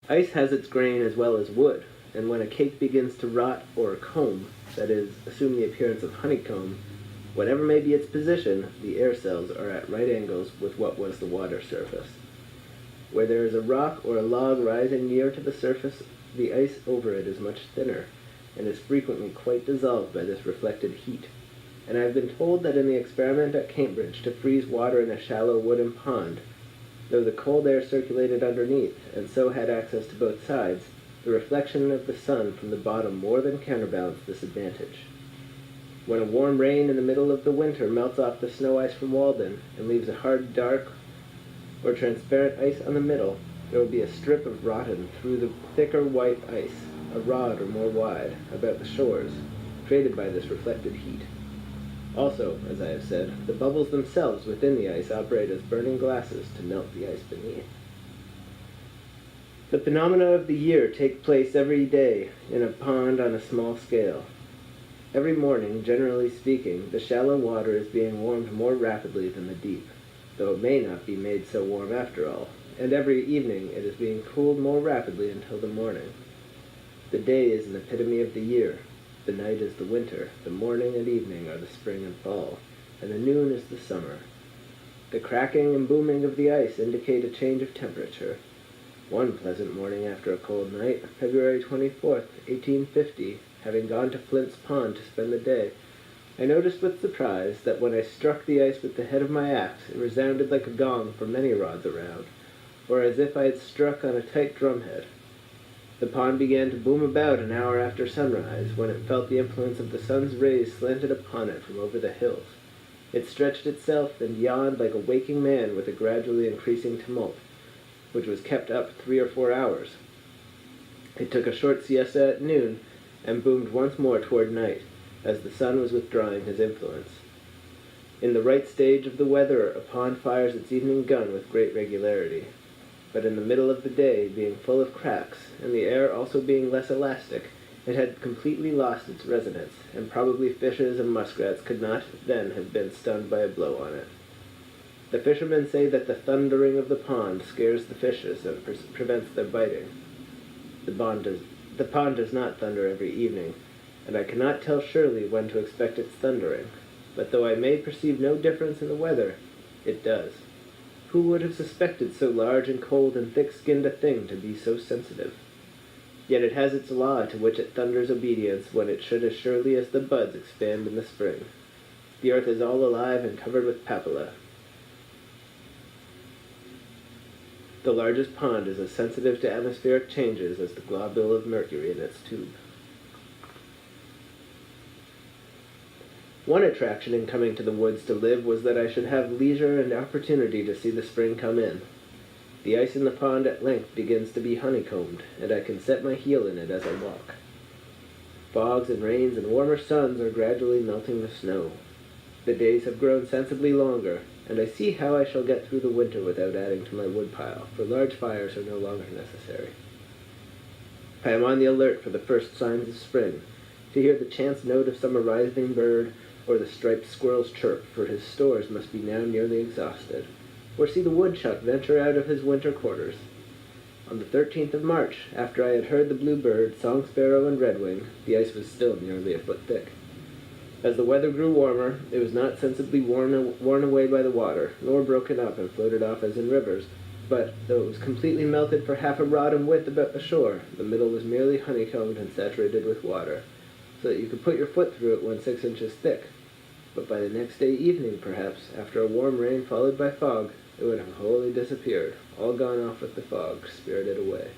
Ice has its grain as well as wood, and when a cake begins to rot or comb, that is, assume the appearance of honeycomb, whatever may be its position, the air cells are at right angles with what was the water surface. Where there is a rock or a log rising near to the surface, the ice over it is much thinner, and is frequently quite dissolved by this reflected heat. And I have been told that in the experiment at Cambridge to freeze water in a shallow wooden pond, though the cold air circulated underneath, and so had access to both sides, the reflection of the sun from the bottom more than counterbalanced this advantage. When a warm rain in the middle of the winter melts off the snow ice from Walden, and leaves a hard, dark, or transparent ice on the middle, there will be a strip of rotten through the thicker white ice, a rod or more wide, about the shores, created by this reflected heat. Also, as I have said, the bubbles themselves within the ice operate as burning glasses to melt the ice beneath. The phenomena of the year take place every day in a pond on a small scale. Every morning, generally speaking, the shallow water is being warmed more rapidly than the deep, though it may not be made so warm after all, and every evening it is being cooled more rapidly until the morning. The day is an epitome of the year. The night is the winter, the morning and evening are the spring and fall, and the noon is the summer. The cracking and booming of the ice indicate a change of temperature. One pleasant morning after a cold night, February 24th, 1850, having gone to Flint's Pond to spend the day, I noticed with surprise that when I struck the ice with the head of my axe, it resounded like a gong for many rods around, or as if I had struck on a tight drumhead. The pond began to boom about an hour after sunrise, when it felt the influence of the sun's rays slanted upon it from over the hills. It stretched itself and yawned like a waking man with a gradually increasing tumult, which was kept up 3 or 4 hours. It took a short siesta at noon, and boomed once more toward night, as the sun was withdrawing his influence. In the right stage of the weather, a pond fires its evening gun with great regularity. But in the middle of the day, being full of cracks, and the air also being less elastic, it had completely lost its resonance, and probably fishes and muskrats could not then have been stunned by a blow on it. The fishermen say that the thundering of the pond scares the fishes and prevents their biting. The pond does not thunder every evening, and I cannot tell surely when to expect its thundering, but though I may perceive no difference in the weather, it does. Who would have suspected so large and cold and thick-skinned a thing to be so sensitive? Yet it has its law to which it thunders obedience when it should as surely as the buds expand in the spring. The earth is all alive and covered with papilla. The largest pond is as sensitive to atmospheric changes as the globule of mercury in its tube. One attraction in coming to the woods to live was that I should have leisure and opportunity to see the spring come in. The ice in the pond at length begins to be honeycombed, and I can set my heel in it as I walk. Fogs and rains and warmer suns are gradually melting the snow. The days have grown sensibly longer, and I see how I shall get through the winter without adding to my woodpile, for large fires are no longer necessary. I am on the alert for the first signs of spring, to hear the chance note of some arriving bird, or the striped squirrel's chirp, for his stores must be now nearly exhausted, or see the woodchuck venture out of his winter quarters. On the 13th of March, after I had heard the bluebird, song sparrow, and redwing, the ice was still nearly a foot thick. As the weather grew warmer, it was not sensibly worn away by the water, nor broken up and floated off as in rivers, but, though it was completely melted for half a rod in width about the shore, the middle was merely honeycombed and saturated with water, so that you could put your foot through it when 6 inches thick. But by the next day evening, perhaps, after a warm rain followed by fog, it would have wholly disappeared, all gone off with the fog, spirited away.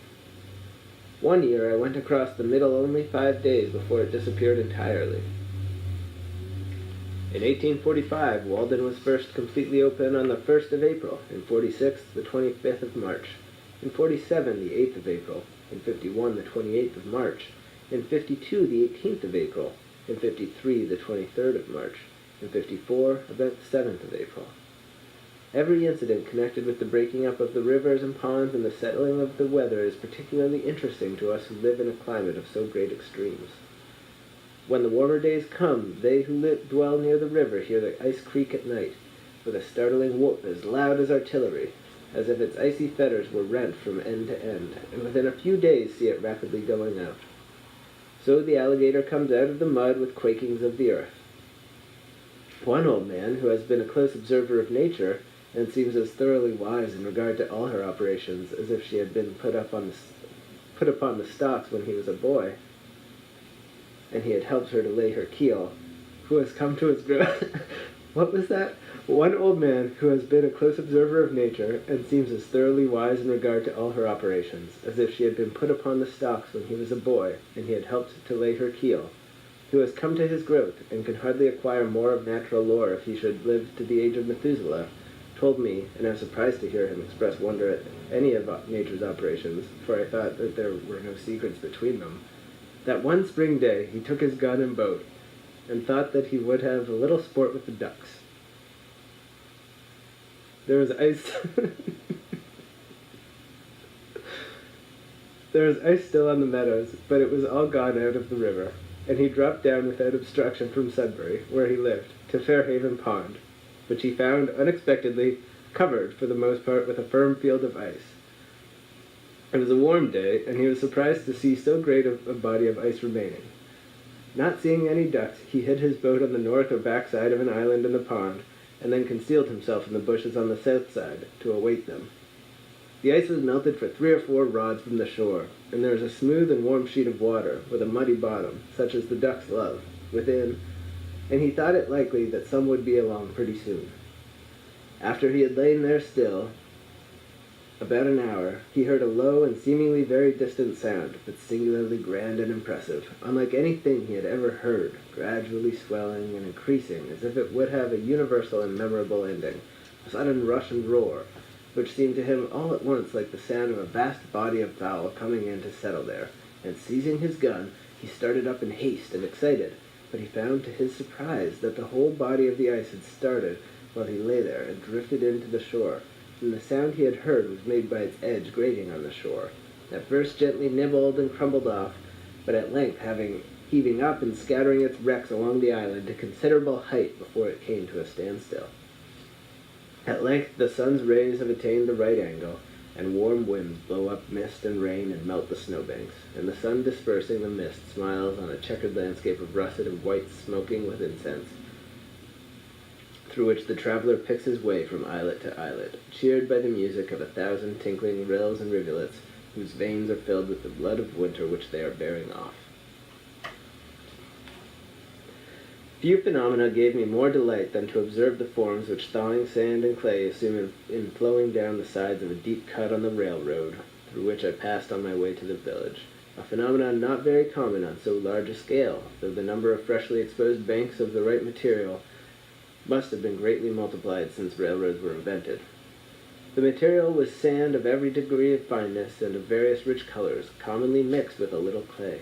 One year I went across the middle only 5 days before it disappeared entirely. In 1845, Walden was first completely open on the 1st of April, in 46, the 25th of March, in 47, the 8th of April, in 51, the 28th of March, in 52, the 18th of April, in 53, the 23rd of March, in 54, about the 7th of April. Every incident connected with the breaking up of the rivers and ponds and the settling of the weather is particularly interesting to us who live in a climate of so great extremes. When the warmer days come, they who dwell near the river hear the ice creak at night, with a startling whoop as loud as artillery, as if its icy fetters were rent from end to end, and within a few days see it rapidly going out. So the alligator comes out of the mud with quakings of the earth. One old man, who has been a close observer of nature, and seems as thoroughly wise in regard to all her operations as if she had been put upon the stocks when he was a boy, and he had helped her to lay her keel, who has come to his What was that? One old man, who has been a close observer of nature, and seems as thoroughly wise in regard to all her operations, as if she had been put upon the stocks when he was a boy, and he had helped to lay her keel, who has come to his growth, and can hardly acquire more of natural lore if he should live to the age of Methuselah, told me, and I was surprised to hear him express wonder at any of nature's operations, for I thought that there were no secrets between them, that one spring day he took his gun and boat, and thought that he would have a little sport with the ducks. There was ice... There was ice still on the meadows, but it was all gone out of the river, and he dropped down without obstruction from Sudbury, where he lived, to Fairhaven Pond, which he found unexpectedly covered for the most part with a firm field of ice. It was a warm day, and he was surprised to see so great a body of ice remaining. Not seeing any ducks, he hid his boat on the north or back side of an island in the pond, and then concealed himself in the bushes on the south side to await them. The ice was melted for 3 or 4 rods from the shore, and there was a smooth and warm sheet of water, with a muddy bottom, such as the ducks love, within, and he thought it likely that some would be along pretty soon. After he had lain there still, about an hour, he heard a low and seemingly very distant sound, but singularly grand and impressive, unlike anything he had ever heard, gradually swelling and increasing, as if it would have a universal and memorable ending, a sudden rush and roar, which seemed to him all at once like the sound of a vast body of fowl coming in to settle there, and seizing his gun, he started up in haste and excited, but he found to his surprise that the whole body of the ice had started while he lay there and drifted into the shore, and the sound he had heard was made by its edge grating on the shore, at first gently nibbled and crumbled off, but at length heaving up and scattering its wrecks along the island to considerable height before it came to a standstill. At length the sun's rays have attained the right angle, and warm winds blow up mist and rain and melt the snowbanks, and the sun dispersing the mist smiles on a checkered landscape of russet and white smoking with incense, through which the traveler picks his way from islet to islet, cheered by the music of 1,000 tinkling rills and rivulets, whose veins are filled with the blood of winter which they are bearing off. Few phenomena gave me more delight than to observe the forms which thawing sand and clay assume in flowing down the sides of a deep cut on the railroad, through which I passed on my way to the village, a phenomenon not very common on so large a scale, though the number of freshly exposed banks of the right material must have been greatly multiplied since railroads were invented. The material was sand of every degree of fineness and of various rich colors, commonly mixed with a little clay.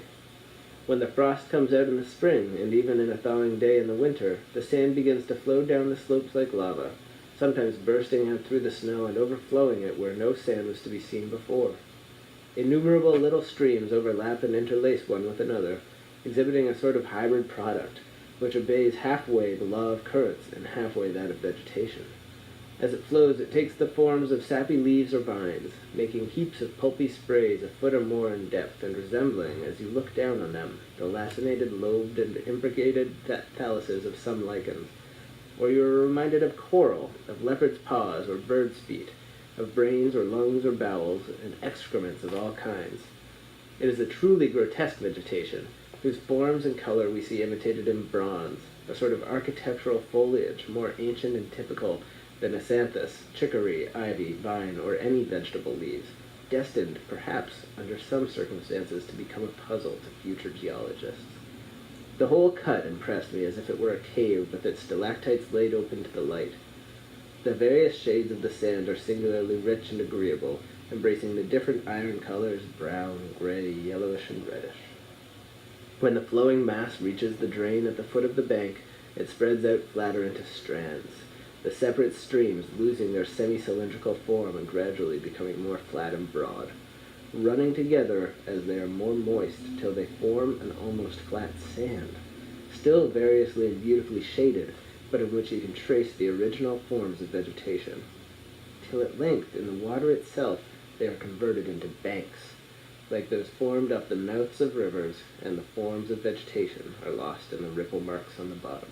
When the frost comes out in the spring, and even in a thawing day in the winter, the sand begins to flow down the slopes like lava, sometimes bursting out through the snow and overflowing it where no sand was to be seen before. Innumerable little streams overlap and interlace one with another, exhibiting a sort of hybrid product, which obeys halfway the law of currents and halfway that of vegetation. As it flows, it takes the forms of sappy leaves or vines, making heaps of pulpy sprays a foot or more in depth, and resembling, as you look down on them, the lacinated, lobed, and imbricated thalluses of some lichens, or you are reminded of coral, of leopard's paws or bird's feet, of brains or lungs or bowels, and excrements of all kinds. It is a truly grotesque vegetation, whose forms and color we see imitated in bronze, a sort of architectural foliage more ancient and typical than acanthus, chicory, ivy, vine, or any vegetable leaves, destined, perhaps, under some circumstances to become a puzzle to future geologists. The whole cut impressed me as if it were a cave with its stalactites laid open to the light. The various shades of the sand are singularly rich and agreeable, embracing the different iron colors, brown, gray, yellowish, and reddish. When the flowing mass reaches the drain at the foot of the bank, it spreads out flatter into strands, the separate streams losing their semi-cylindrical form and gradually becoming more flat and broad, running together as they are more moist till they form an almost flat sand, still variously and beautifully shaded, but in which you can trace the original forms of vegetation. till at length in the water itself they are converted into banks, like those formed off the mouths of rivers, and the forms of vegetation are lost in the ripple marks on the bottom.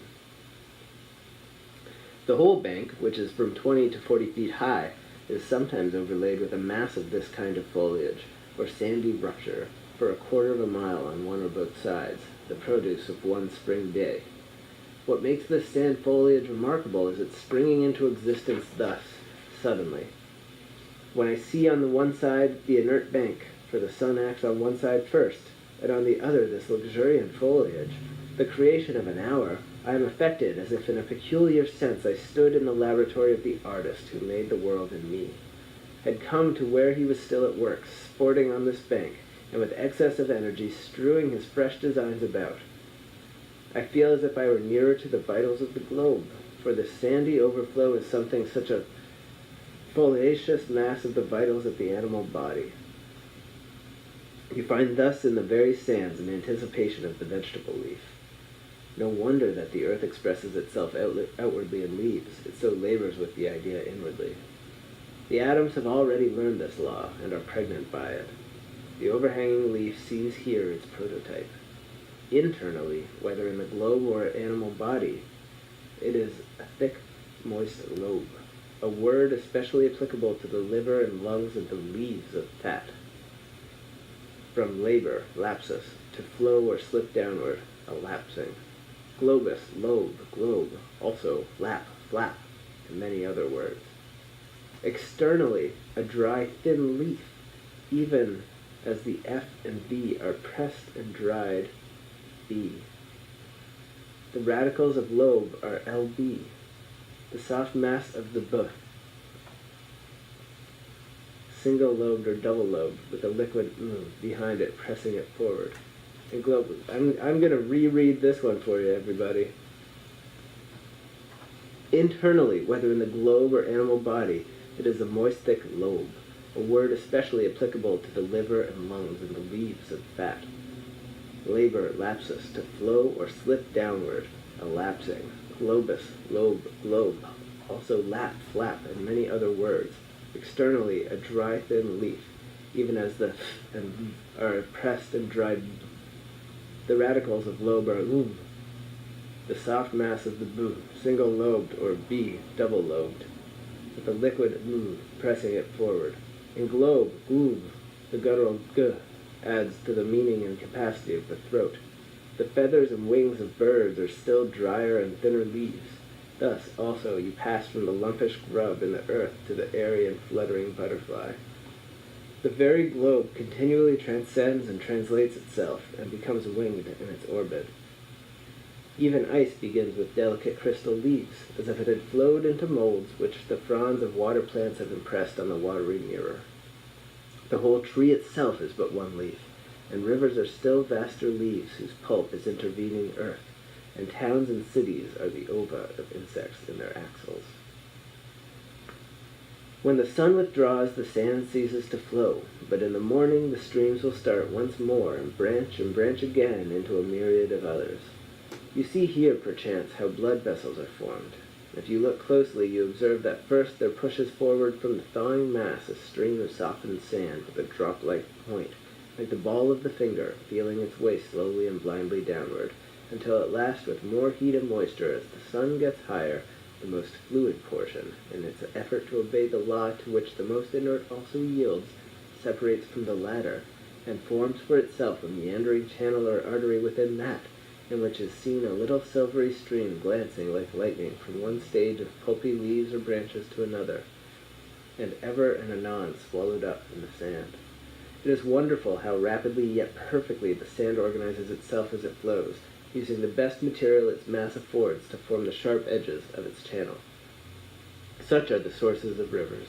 The whole bank, which is from 20 to 40 feet high, is sometimes overlaid with a mass of this kind of foliage, or sandy rupture, for a quarter of a mile on one or both sides, the produce of one spring day. What makes this sand foliage remarkable is its springing into existence thus, suddenly. When I see on the one side the inert bank, for the sun acts on one side first, and on the other this luxuriant foliage, the creation of an hour, I am affected as if in a peculiar sense I stood in the laboratory of the artist who made the world in me, had come to where he was still at work, sporting on this bank, and with excess of energy strewing his fresh designs about. I feel as if I were nearer to the vitals of the globe, for this sandy overflow is something such a foliaceous mass of the vitals of the animal body. You find thus in the very sands an anticipation of the vegetable leaf. No wonder that the earth expresses itself outwardly in leaves, it so labors with the idea inwardly. The atoms have already learned this law, and are pregnant by it. The overhanging leaf sees here its prototype. Internally, whether in the globe or animal body, it is a thick, moist lobe, a word especially applicable to the liver and lungs of the leaves of fat. From labor, lapsus, to flow or slip downward, a lapsing. Globus, lobe, globe, also lap, flap, and many other words. Externally, a dry, thin leaf, even as the F and B are pressed and dried B. The radicals of lobe are LB, the soft mass of the B, single-lobed or double-lobed, with a liquid behind it, pressing it forward. And globe, I'm going to reread this one for you, everybody. Internally, whether in the globe or animal body, it is a moist, thick lobe, a word especially applicable to the liver and lungs and the leaves of fat. Labor, lapsus, to flow or slip downward, a lapsing. Globus, lobe, globe, also lap, flap, and many other words. Externally, a dry, thin leaf, even as the and are pressed and dried. The radicals of lobe are the soft mass of the b, single-lobed, or b, double-lobed, with a liquid pressing it forward. In globe, the guttural g adds to the meaning and capacity of the throat. The feathers and wings of birds are still drier and thinner leaves. Thus, also, you pass from the lumpish grub in the earth to the airy and fluttering butterfly. The very globe continually transcends and translates itself, and becomes winged in its orbit. Even ice begins with delicate crystal leaves, as if it had flowed into molds which the fronds of water plants have impressed on the watery mirror. The whole tree itself is but one leaf, and rivers are still vaster leaves whose pulp is intervening earth, and towns and cities are the ova of insects in their axils. When the sun withdraws, the sand ceases to flow, but in the morning the streams will start once more and branch again into a myriad of others. You see here, perchance, how blood vessels are formed. If you look closely, you observe that first there pushes forward from the thawing mass a stream of softened sand with a drop-like point, like the ball of the finger, feeling its way slowly and blindly downward, until at last, with more heat and moisture, as the sun gets higher, the most fluid portion, in its effort to obey the law to which the most inert also yields, separates from the latter, and forms for itself a meandering channel or artery within that, in which is seen a little silvery stream glancing like lightning from one stage of pulpy leaves or branches to another, and ever and anon swallowed up in the sand. It is wonderful how rapidly yet perfectly the sand organizes itself as it flows, using the best material its mass affords to form the sharp edges of its channel. Such are the sources of rivers.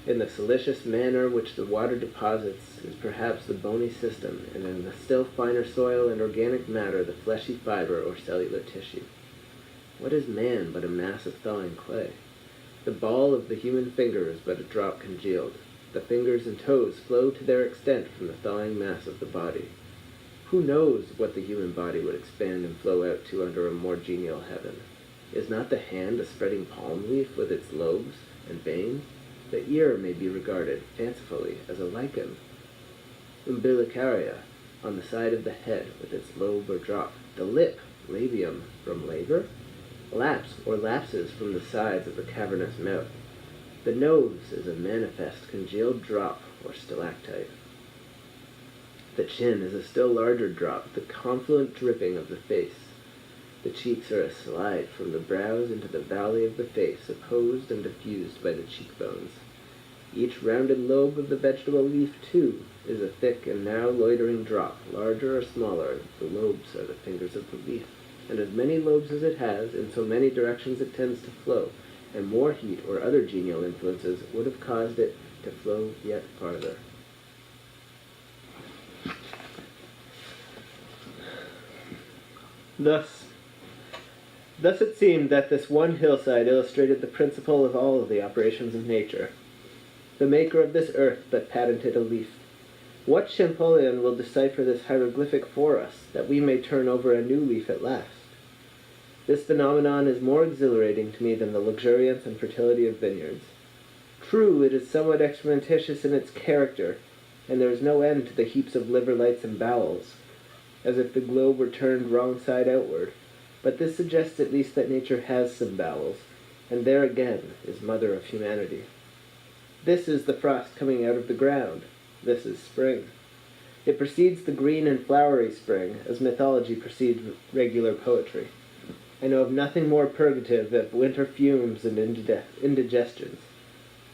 In the silicious manner which the water deposits is perhaps the bony system, and in the still finer soil and organic matter the fleshy fiber or cellular tissue. What is man but a mass of thawing clay? The ball of the human finger is but a drop congealed. The fingers and toes flow to their extent from the thawing mass of the body. Who knows what the human body would expand and flow out to under a more genial heaven? Is not the hand a spreading palm leaf with its lobes, and veins, the ear may be regarded fancifully as a lichen. Umbilicaria, on the side of the head with its lobe or drop, the lip, labium, from labor, lapse or lapses from the sides of the cavernous mouth. The nose is a manifest congealed drop or stalactite. The chin is a still larger drop, the confluent dripping of the face. The cheeks are a slide from the brows into the valley of the face, opposed and diffused by the cheekbones. Each rounded lobe of the vegetable leaf, too, is a thick and now loitering drop, larger or smaller. The lobes are the fingers of the leaf, and as many lobes as it has, in so many directions it tends to flow, and more heat or other genial influences would have caused it to flow yet farther. Thus it seemed that this one hillside illustrated the principle of all of the operations of nature. The maker of this earth but patented a leaf. What Champollion will decipher this hieroglyphic for us, that we may turn over a new leaf at last? This phenomenon is more exhilarating to me than the luxuriance and fertility of vineyards. True, it is somewhat experimentitious in its character, and there is no end to the heaps of liver lights and bowels, as if the globe were turned wrong side outward. But this suggests at least that nature has some bowels, and there again is mother of humanity. This is the frost coming out of the ground. This is spring. It precedes the green and flowery spring, as mythology precedes regular poetry. I know of nothing more purgative of winter fumes and indigestions.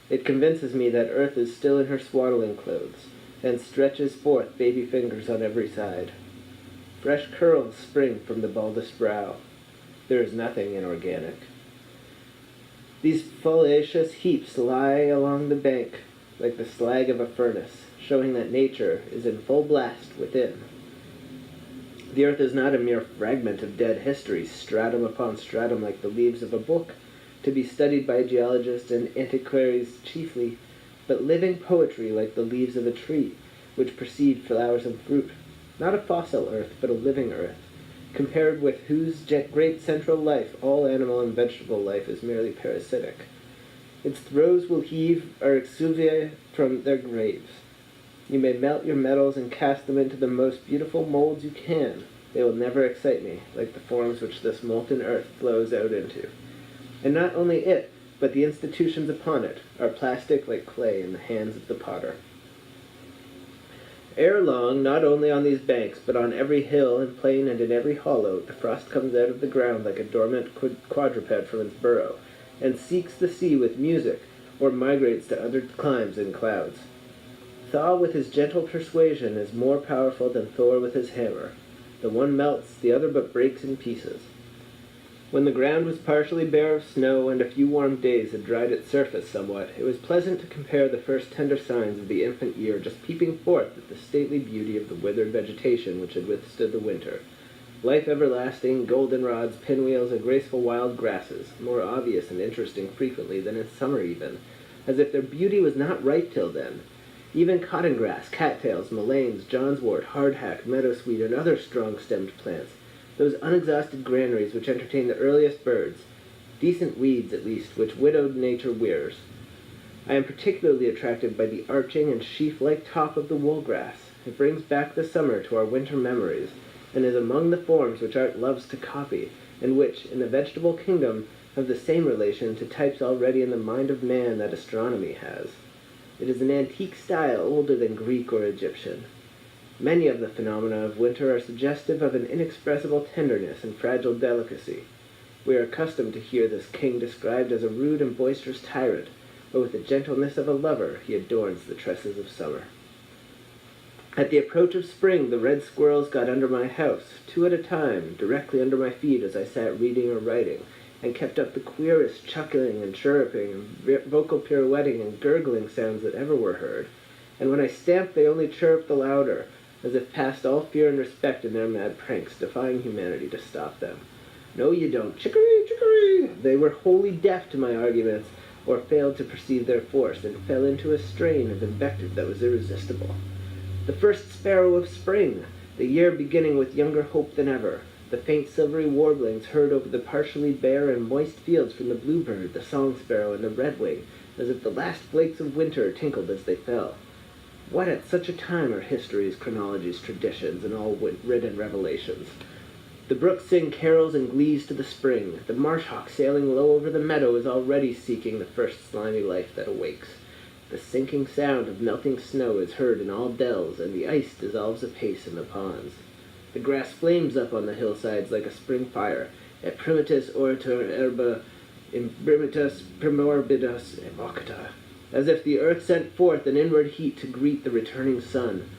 It convinces me that earth is still in her swaddling clothes, and stretches forth baby fingers on every side. Fresh curls spring from the baldest brow. There is nothing inorganic. These foliaceous heaps lie along the bank like the slag of a furnace, showing that nature is in full blast within. The earth is not a mere fragment of dead history, stratum upon stratum like the leaves of a book, to be studied by geologists and antiquaries chiefly, but living poetry like the leaves of a tree, which precede flowers and fruit. Not a fossil earth, but a living earth, compared with whose great central life all animal and vegetable life is merely parasitic. Its throes will heave our exuviae from their graves. You may melt your metals and cast them into the most beautiful molds you can. They will never excite me, like the forms which this molten earth flows out into. And not only it, but the institutions upon it, are plastic like clay in the hands of the potter. Ere long, not only on these banks, but on every hill and plain and in every hollow, the frost comes out of the ground like a dormant quadruped from its burrow, and seeks the sea with music, or migrates to other climes in clouds. Thaw with his gentle persuasion is more powerful than Thor with his hammer. The one melts, the other but breaks in pieces. When the ground was partially bare of snow and a few warm days had dried its surface somewhat, it was pleasant to compare the first tender signs of the infant year just peeping forth with the stately beauty of the withered vegetation which had withstood the winter. Life everlasting, goldenrods, pinwheels, and graceful wild grasses, more obvious and interesting frequently than in summer even, as if their beauty was not ripe till then. Even cotton grass, cattails, mulleins, johnswort, hardhack, meadowsweet, and other strong-stemmed plants, those unexhausted granaries which entertain the earliest birds, decent weeds at least, which widowed nature wears. I am particularly attracted by the arching and sheaf-like top of the woolgrass. It brings back the summer to our winter memories, and is among the forms which art loves to copy, and which, in the vegetable kingdom, have the same relation to types already in the mind of man that astronomy has. It is an antique style older than Greek or Egyptian. Many of the phenomena of winter are suggestive of an inexpressible tenderness and fragile delicacy. We are accustomed to hear this king described as a rude and boisterous tyrant, but with the gentleness of a lover he adorns the tresses of summer. At the approach of spring, the red squirrels got under my house, 2 at a time, directly under my feet as I sat reading or writing, and kept up the queerest chuckling and chirruping and vocal pirouetting and gurgling sounds that ever were heard. And when I stamped, they only chirruped the louder, as if past all fear and respect in their mad pranks, defying humanity to stop them. No, you don't. Chicory, chicory! They were wholly deaf to my arguments, or failed to perceive their force, and fell into a strain of invective that was irresistible. The first sparrow of spring, the year beginning with younger hope than ever, the faint silvery warblings heard over the partially bare and moist fields from the bluebird, the song sparrow, and the redwing, as if the last flakes of winter tinkled as they fell. What at such a time are histories, chronologies, traditions, and all written revelations? The brooks sing carols and glees to the spring. The marsh hawk sailing low over the meadow is already seeking the first slimy life that awakes. The sinking sound of melting snow is heard in all dells, and the ice dissolves apace in the ponds. The grass flames up on the hillsides like a spring fire, et primitus orator herba imbrimatus primorbidas evocata, as if the earth sent forth an inward heat to greet the returning sun.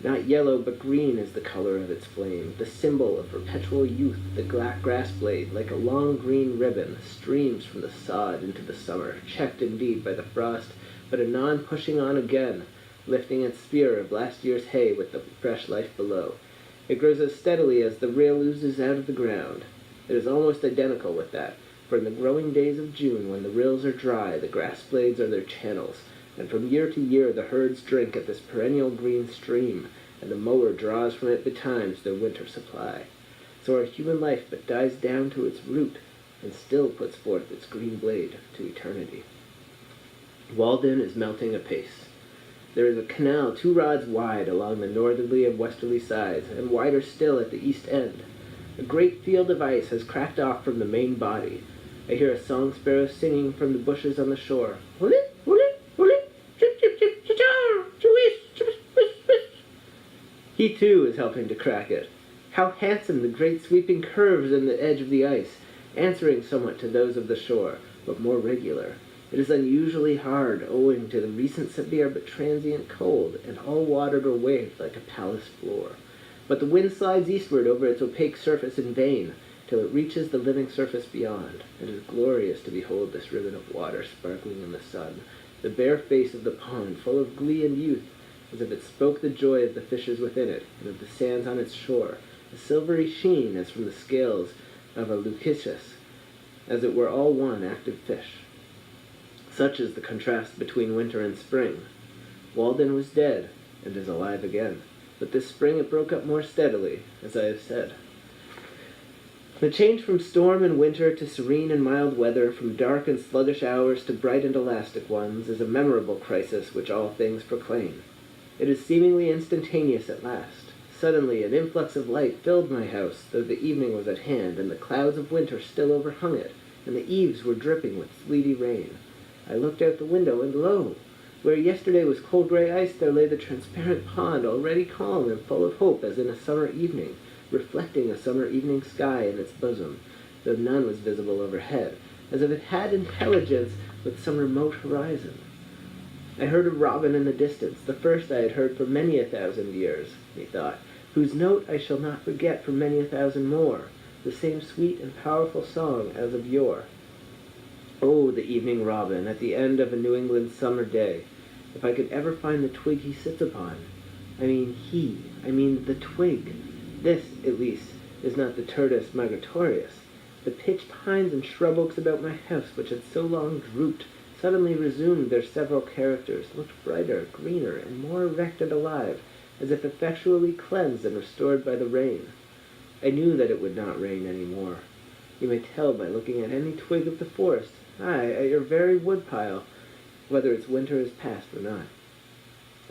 Not yellow, but green is the color of its flame, the symbol of perpetual youth. The grass blade, like a long green ribbon, streams from the sod into the summer, checked indeed by the frost, but anon pushing on again, lifting its spear of last year's hay with the fresh life below. It grows as steadily as the rail oozes out of the ground. It is almost identical with that, for in the growing days of June, when the rills are dry, the grass blades are their channels, and from year to year the herds drink at this perennial green stream, and the mower draws from it betimes their winter supply. So our human life but dies down to its root, and still puts forth its green blade to eternity. Walden is melting apace. There is a canal 2 rods wide along the northerly and westerly sides, and wider still at the east end. A great field of ice has cracked off from the main body. I hear a song sparrow singing from the bushes on the shore. He too is helping to crack it. How handsome the great sweeping curves in the edge of the ice, answering somewhat to those of the shore, but more regular. It is unusually hard, owing to the recent severe but transient cold, and all watered or waved like a palace floor. But the wind slides eastward over its opaque surface in vain, till it reaches the living surface beyond. It is glorious to behold this ribbon of water sparkling in the sun, the bare face of the pond full of glee and youth, as if it spoke the joy of the fishes within it, and of the sands on its shore, a silvery sheen as from the scales of a Lucius, as it were all one active fish. Such is the contrast between winter and spring. Walden was dead, and is alive again, but this spring it broke up more steadily, as I have said. The change from storm and winter to serene and mild weather, from dark and sluggish hours to bright and elastic ones, is a memorable crisis which all things proclaim. It is seemingly instantaneous at last. Suddenly an influx of light filled my house, though the evening was at hand, and the clouds of winter still overhung it, and the eaves were dripping with sleety rain. I looked out the window, and lo! Where yesterday was cold gray ice, there lay the transparent pond, already calm and full of hope as in a summer evening, reflecting a summer evening sky in its bosom, though none was visible overhead, as if it had intelligence with some remote horizon. I heard a robin in the distance, the first I had heard for many 1,000 years, methought, whose note I shall not forget for many 1,000 more, the same sweet and powerful song as of yore. Oh, the evening robin, at the end of a New England summer day, if I could ever find the twig he sits upon. I mean the twig. This, at least, is not the Turdus migratorius. The pitch pines and shrub oaks about my house, which had so long drooped, suddenly resumed their several characters, looked brighter, greener, and more erect and alive, as if effectually cleansed and restored by the rain. I knew that it would not rain any more. You may tell by looking at any twig of the forest, aye, at your very woodpile, whether its winter is past or not.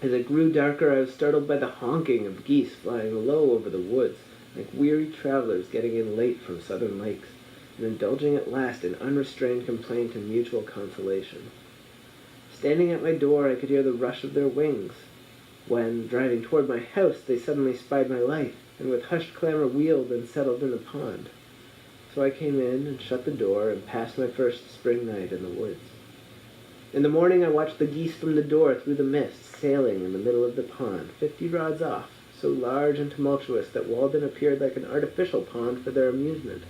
As it grew darker, I was startled by the honking of geese flying low over the woods, like weary travelers getting in late from southern lakes, and indulging at last in unrestrained complaint and mutual consolation. Standing at my door, I could hear the rush of their wings, when, driving toward my house, they suddenly spied my light, and with hushed clamor wheeled and settled in the pond. So I came in and shut the door and passed my first spring night in the woods. In the morning I watched the geese from the door through the mist, sailing in the middle of the pond, 50 rods off, so large and tumultuous that Walden appeared like an artificial pond for their amusement.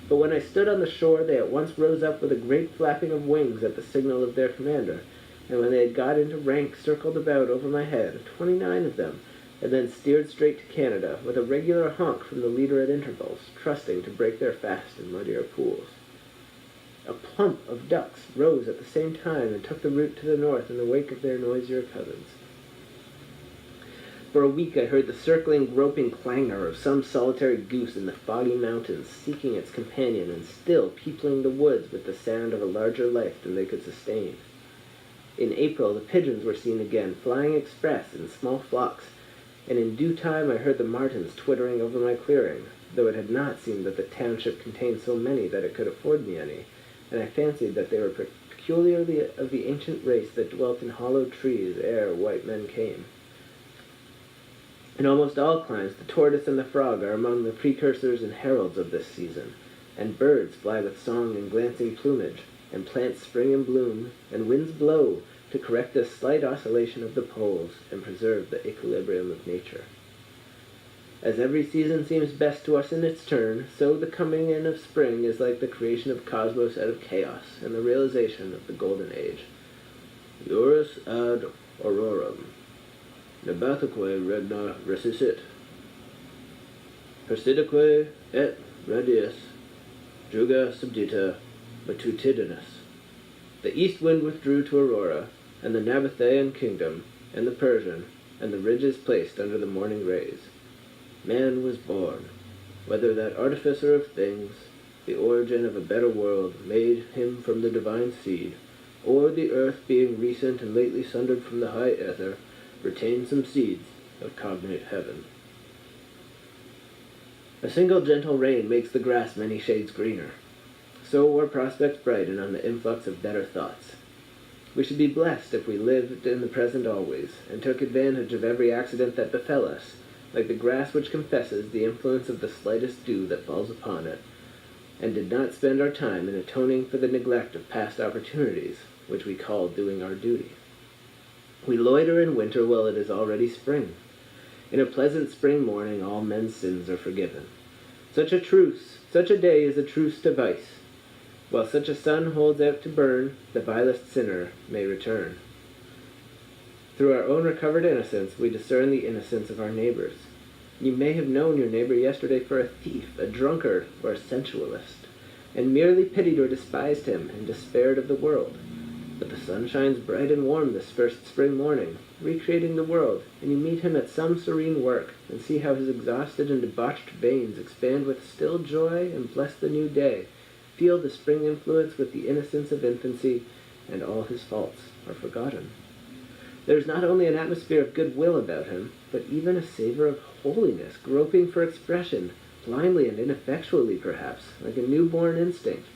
But when I stood on the shore, they at once rose up with a great flapping of wings at the signal of their commander, and when they had got into rank circled about over my head, 29 of them, and then steered straight to Canada, with a regular honk from the leader at intervals, trusting to break their fast in muddier pools. A plump of ducks rose at the same time and took the route to the north in the wake of their noisier cousins. For a week I heard the circling, groping clangor of some solitary goose in the foggy mountains, seeking its companion and still peopling the woods with the sound of a larger life than they could sustain. In April the pigeons were seen again, flying express in small flocks, and in due time I heard the martins twittering over my clearing, though it had not seemed that the township contained so many that it could afford me any, and I fancied that they were peculiarly of the ancient race that dwelt in hollow trees ere white men came. In almost all climes the tortoise and the frog are among the precursors and heralds of this season, and birds fly with song and glancing plumage, and plants spring and bloom, and winds blow to correct the slight oscillation of the poles and preserve the equilibrium of nature. As every season seems best to us in its turn, so the coming in of spring is like the creation of cosmos out of chaos and the realization of the golden age. Iuris ad auroram. Nabathaque regna resissit. Persidaque et radius juga subdita matutidinus. The east wind withdrew to Aurora, and the Nabatean kingdom, and the Persian, and the ridges placed under the morning rays. Man was born, whether that artificer of things, the origin of a better world, made him from the divine seed, or the earth being recent and lately sundered from the high ether, retained some seeds of cognate heaven. A single gentle rain makes the grass many shades greener. So were prospects brighten on the influx of better thoughts. We should be blessed if we lived in the present always, and took advantage of every accident that befell us, like the grass which confesses the influence of the slightest dew that falls upon it, and did not spend our time in atoning for the neglect of past opportunities, which we call doing our duty. We loiter in winter while it is already spring. In a pleasant spring morning all men's sins are forgiven. Such a day is a truce to vice. While such a sun holds out to burn, the vilest sinner may return. Through our own recovered innocence, we discern the innocence of our neighbors. You may have known your neighbor yesterday for a thief, a drunkard, or a sensualist, and merely pitied or despised him and despaired of the world. But the sun shines bright and warm this first spring morning, recreating the world, and you meet him at some serene work, and see how his exhausted and debauched veins expand with still joy and bless the new day, feel the spring influence with the innocence of infancy, and all his faults are forgotten. There is not only an atmosphere of goodwill about him, but even a savor of holiness, groping for expression, blindly and ineffectually perhaps, like a newborn instinct,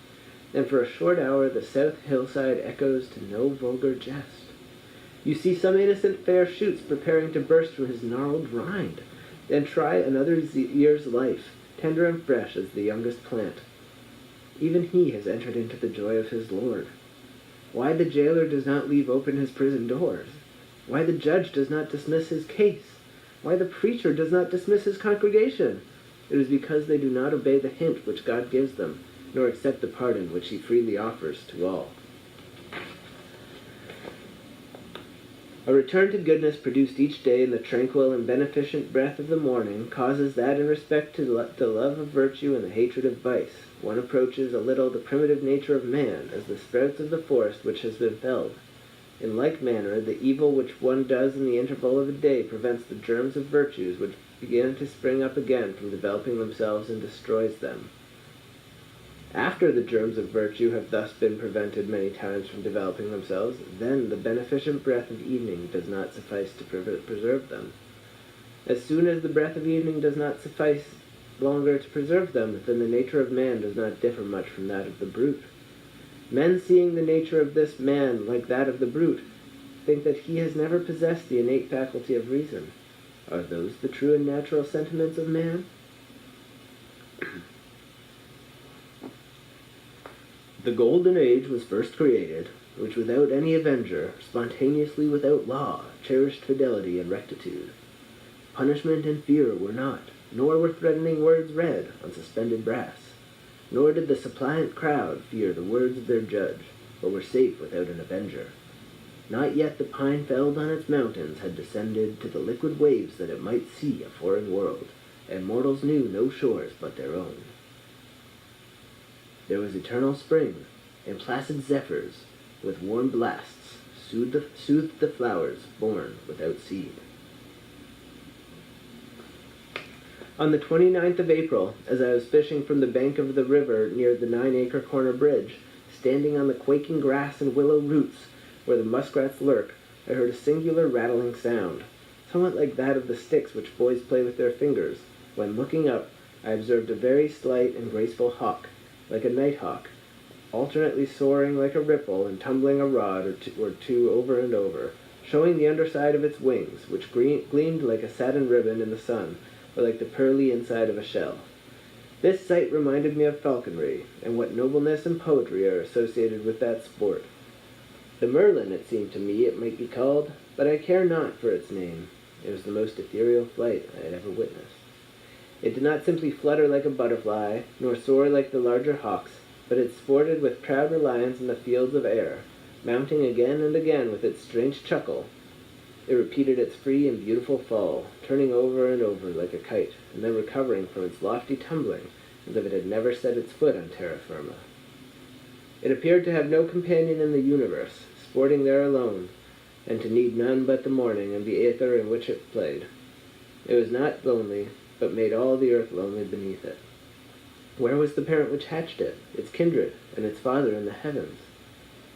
and for a short hour the south hillside echoes to no vulgar jest. You see some innocent fair shoots preparing to burst from his gnarled rind, and try another year's life, tender and fresh as the youngest plant. Even he has entered into the joy of his Lord. Why the jailer does not leave open his prison doors? Why the judge does not dismiss his case? Why the preacher does not dismiss his congregation? It is because they do not obey the hint which God gives them, nor accept the pardon which he freely offers to all. A return to goodness produced each day in the tranquil and beneficent breath of the morning causes that in respect to the love of virtue and the hatred of vice, one approaches a little the primitive nature of man as the sprouts of the forest which has been felled. In like manner, the evil which one does in the interval of a day prevents the germs of virtues which begin to spring up again from developing themselves and destroys them. After the germs of virtue have thus been prevented many times from developing themselves, then the beneficent breath of evening does not suffice to preserve them. As soon as the breath of evening does not suffice longer to preserve them, then the nature of man does not differ much from that of the brute. Men, seeing the nature of this man like that of the brute, think that he has never possessed the innate faculty of reason. Are those the true and natural sentiments of man? The golden age was first created, which without any avenger, spontaneously without law, cherished fidelity and rectitude. Punishment and fear were not, nor were threatening words read on suspended brass. Nor did the suppliant crowd fear the words of their judge, but were safe without an avenger. Not yet the pine felled on its mountains had descended to the liquid waves that it might see a foreign world, and mortals knew no shores but their own. There was eternal spring, and placid zephyrs, with warm blasts, soothed the flowers born without seed. On the 29th of April, as I was fishing from the bank of the river near the 9-acre corner bridge, standing on the quaking grass and willow roots where the muskrats lurk, I heard a singular rattling sound, somewhat like that of the sticks which boys play with their fingers, when, looking up, I observed a very slight and graceful hawk, like a nighthawk, alternately soaring like a ripple and tumbling a rod or two over and over, showing the underside of its wings, which gleamed like a satin ribbon in the sun, or like the pearly inside of a shell. This sight reminded me of falconry, and what nobleness and poetry are associated with that sport. The merlin, it seemed to me, it might be called, but I care not for its name. It was the most ethereal flight I had ever witnessed. It did not simply flutter like a butterfly, nor soar like the larger hawks, but it sported with proud reliance in the fields of air, mounting again and again with its strange chuckle. It repeated its free and beautiful fall, turning over and over like a kite, and then recovering from its lofty tumbling, as if it had never set its foot on terra firma. It appeared to have no companion in the universe, sporting there alone, and to need none but the morning and the aether in which it played. It was not lonely, but made all the earth lonely beneath it. Where was the parent which hatched it, its kindred, and its father in the heavens?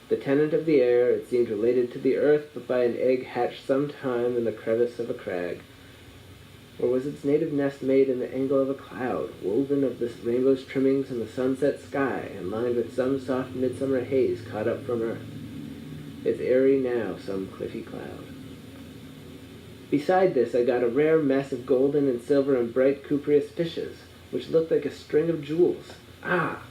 The tenant of the air, it seemed related to the earth but by an egg hatched some time in the crevice of a crag. Or was its native nest made in the angle of a cloud, woven of the rainbow's trimmings in the sunset sky, and lined with some soft midsummer haze caught up from earth? Its airy now some cliffy cloud. Beside this I got a rare mess of golden and silver and bright cupreous fishes, which looked like a string of jewels. Ah!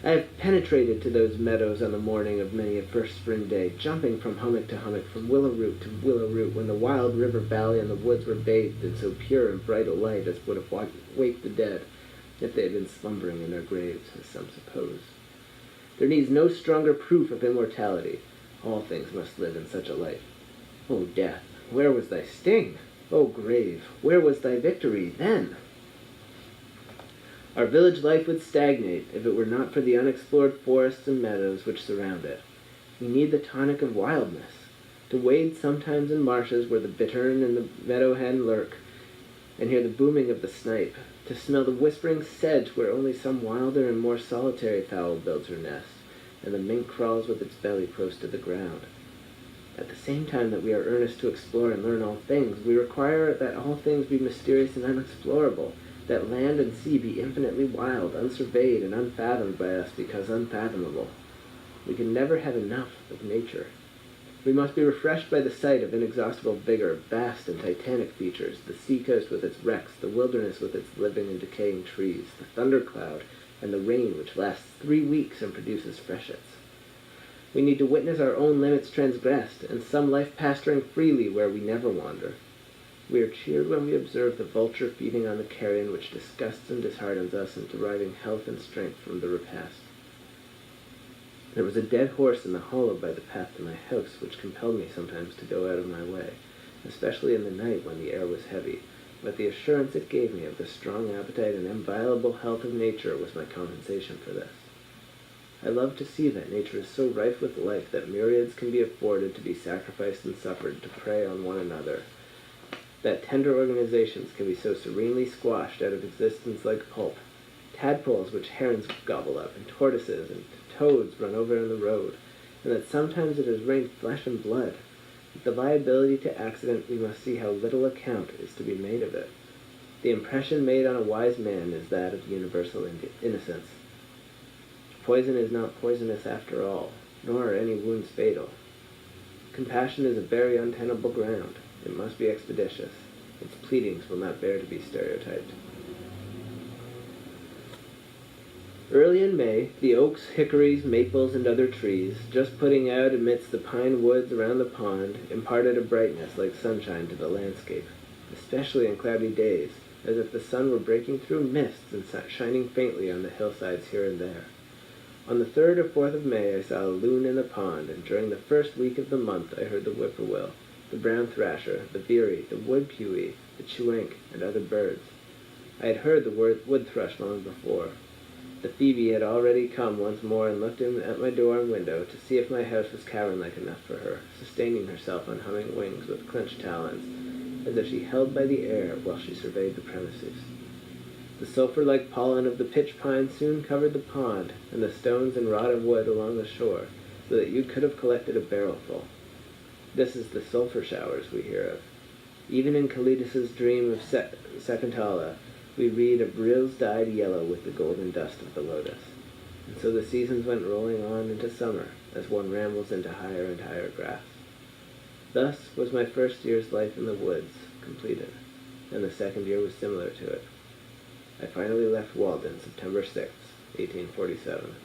I have penetrated to those meadows on the morning of many a first spring day, jumping from hummock to hummock, from willow root to willow root, when the wild river valley and the woods were bathed in so pure and bright a light as would have waked the dead, if they had been slumbering in their graves, as some suppose. There needs no stronger proof of immortality. All things must live in such a light. O death, where was thy sting? O grave, where was thy victory then? Our village life would stagnate if it were not for the unexplored forests and meadows which surround it. We need the tonic of wildness, to wade sometimes in marshes where the bittern and the meadow hen lurk, and hear the booming of the snipe, to smell the whispering sedge where only some wilder and more solitary fowl builds her nest, and the mink crawls with its belly close to the ground. At the same time that we are earnest to explore and learn all things, we require that all things be mysterious and unexplorable, that land and sea be infinitely wild, unsurveyed, and unfathomed by us because unfathomable. We can never have enough of nature. We must be refreshed by the sight of inexhaustible vigor, vast and titanic features, the sea-coast with its wrecks, the wilderness with its living and decaying trees, the thundercloud, and the rain which lasts 3 weeks and produces freshets. We need to witness our own limits transgressed, and some life pasturing freely where we never wander. We are cheered when we observe the vulture feeding on the carrion which disgusts and disheartens us and deriving health and strength from the repast. There was a dead horse in the hollow by the path to my house, which compelled me sometimes to go out of my way, especially in the night when the air was heavy, but the assurance it gave me of the strong appetite and inviolable health of nature was my compensation for this. I love to see that nature is so rife with life that myriads can be afforded to be sacrificed and suffered to prey on one another, that tender organizations can be so serenely squashed out of existence like pulp, tadpoles which herons gobble up, and tortoises and toads run over in the road, and that sometimes it has rained flesh and blood. With the liability to accident, we must see how little account is to be made of it. The impression made on a wise man is that of universal innocence. Poison is not poisonous after all, nor are any wounds fatal. Compassion is a very untenable ground. It must be expeditious. Its pleadings will not bear to be stereotyped. Early in May, the oaks, hickories, maples, and other trees, just putting out amidst the pine woods around the pond, imparted a brightness like sunshine to the landscape, especially in cloudy days, as if the sun were breaking through mists and shining faintly on the hillsides here and there. On the 3rd or 4th of May I saw a loon in the pond, and during the first week of the month I heard the whippoorwill, the brown thrasher, the veery, the wood pewee, the chewink, and other birds. I had heard the wood thrush long before. The phoebe had already come once more and looked in at my door and window to see if my house was cavern-like enough for her, sustaining herself on humming wings with clenched talons, as if she held by the air while she surveyed the premises. The sulphur-like pollen of the pitch pine soon covered the pond and the stones and rotted wood along the shore, so that you could have collected a barrelful. This is the sulphur showers we hear of. Even in Calidus's dream of Sakuntala, we read of rills dyed yellow with the golden dust of the lotus. And so the seasons went rolling on into summer, as one rambles into higher and higher grass. Thus was my first year's life in the woods completed, and the second year was similar to it. I finally left Walden September 6, 1847.